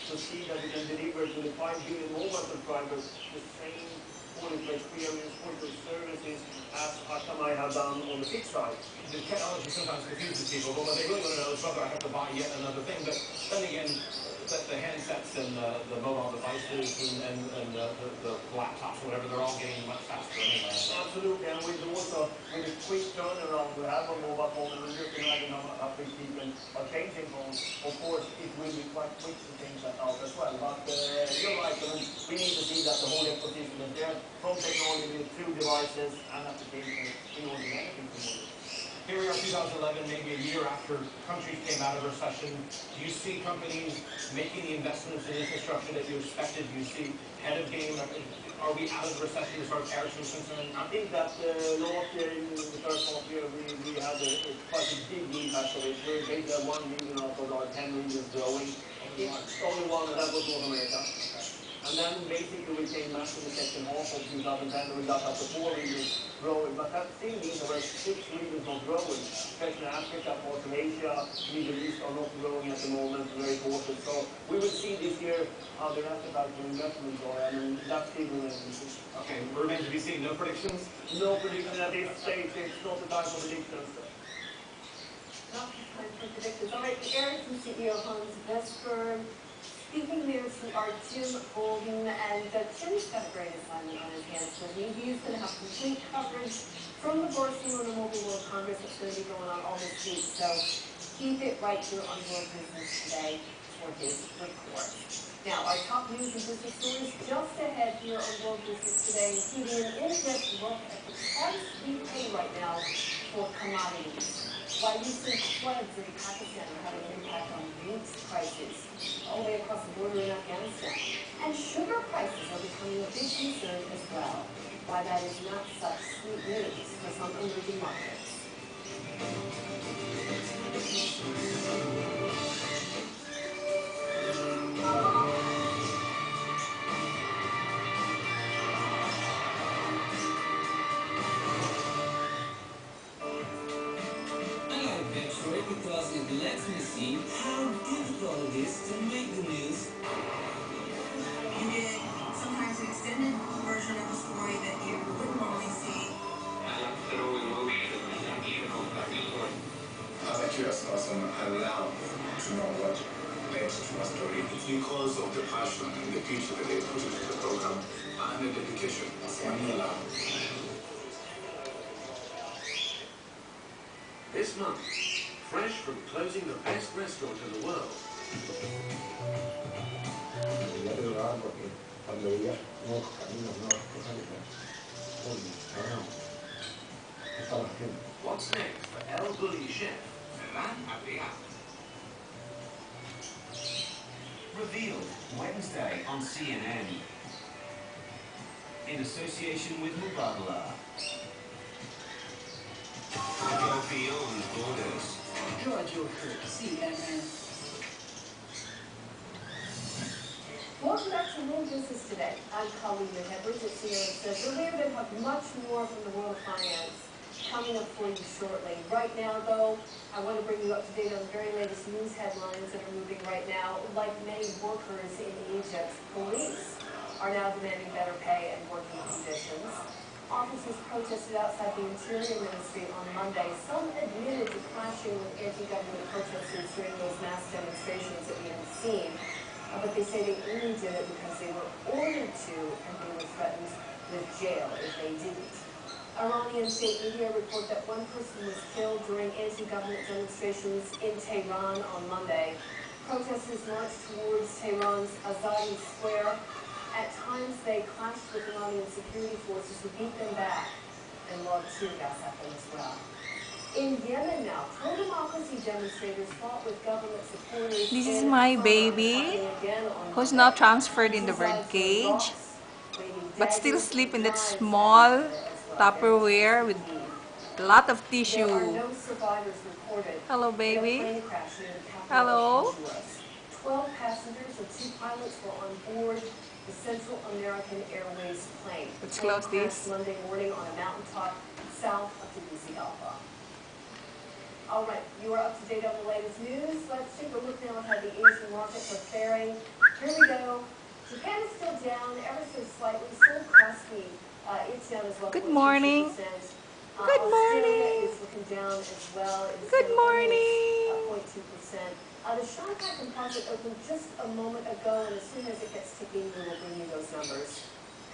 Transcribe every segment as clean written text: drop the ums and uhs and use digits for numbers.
to see that we can deliver to the 5 billion mobile subscribers the same quality of experience, quality of services as Akamai have done on the fixed side. The technology sometimes confuses people, but what they really want to know is whether I have to buy yet another thing. But then again, the handsets and the mobile devices and the laptops, whatever, they're all getting much faster anyway. Absolutely, and with the quick turnaround we have on mobile phone, and you can imagine how quick people are changing phones, of course it will be quite quick to change that out as well. But you're right, I mean, we need to see that the whole ecosystem is there, from technology to devices and applications in order to benefit from all this. Here we are, 2011, maybe a year after countries came out of recession. Do you see companies making the investments in infrastructure that you expected? Do you see head of game? Are we out of the recession as far as Ericsson is concerned? I think that last year, in the first half year, we had quite a big impact of it. We're basically at 1 million out of our 10 regions growing. It's only one, and that was North America. And then basically we came back in the second half of 2010 and we got up to 4 regions growing. But that still means there were 6 regions not growing, especially Africa, parts of Asia, Middle East are not growing at the moment, very cautious. So we will see this year how the appetite for investments are, and that's still remains to be seen. Okay, remains to be seen. No predictions? No predictions at this stage. It's not the time for predictions. Not the time for predictions. All right, the Ericsson CEO Hans Vestberg speaking there to our Jim Golden, and Jim's got a great assignment on his hands with me. He's going to have complete coverage from the Barcelona Mobile World Congress that's going to be going on all this week. So keep it right here on World Business Today for his report. Now, our top news and business stories just ahead here on World Business Today, including an in-depth look at the price we pay right now for commodities. Why recent floods in Pakistan are having an impact on wheat prices all the way across the border in Afghanistan. And sugar prices are becoming a big concern as well. Why that is not such sweet news for some emerging markets. Because it lets me see how difficult it is to make the news. You did sometimes an extended version of a story that you wouldn't normally see. I like the raw emotion and action of that story. I was curious also allowed to know what led to a story. It's because of the passion and the future that they put into the program and the dedication of Manila. This month, fresh from closing the best restaurant in the world. What's next for El Bulli chef Ferran Adrià? Revealed Wednesday on CNN in association with Mubadala. Go beyond borders. George Yorker, CNN. Welcome back to World Business Today. I'm Colleen Edwards at CNN Says. We're going to have much more from the world of finance coming up for you shortly. Right now, though, I want to bring you up to date on the very latest news headlines that are moving right now. Like many workers in Egypt, police are now demanding better pay and working conditions. Officers protested outside the Interior Ministry on Monday. Some admitted to clashing with anti-government protesters during those mass demonstrations that we have seen. But they say they only did it because they were ordered to, and they were threatened with jail if they didn't. Iranian state media report that one person was killed during anti-government demonstrations in Tehran on Monday. Protesters marched towards Tehran's Azadi Square. At times, they clashed with Iranian security forces who beat them back and lobbed tear gas at them as well. In Yemen now, pro-democracy demonstrators fought with government supporters. This is my baby, who's now transferred in the bird cage, but still sleep in that small Tupperware with a lot of tissue. Hello, baby. Hello. 12 passengers and 2 pilots were on board the Central American Airways plane. Let's close this. Monday morning on a mountaintop south of Tegucigalpa. All right, you are up to date on the latest news. Let's take a look now at how the Asian markets are faring. Here we go. Japan is still down ever so slightly. Seoul Kospi, it's down as well. Good morning. 0.22%. Good Australia morning. is looking down as well. It's Good down morning. almost 0.2%. The Shanghai Composite opened just a moment ago, and as soon as it gets ticking, we will bring you those numbers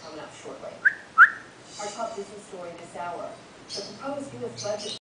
coming up shortly. Our top business story this hour: the proposed U.S. budget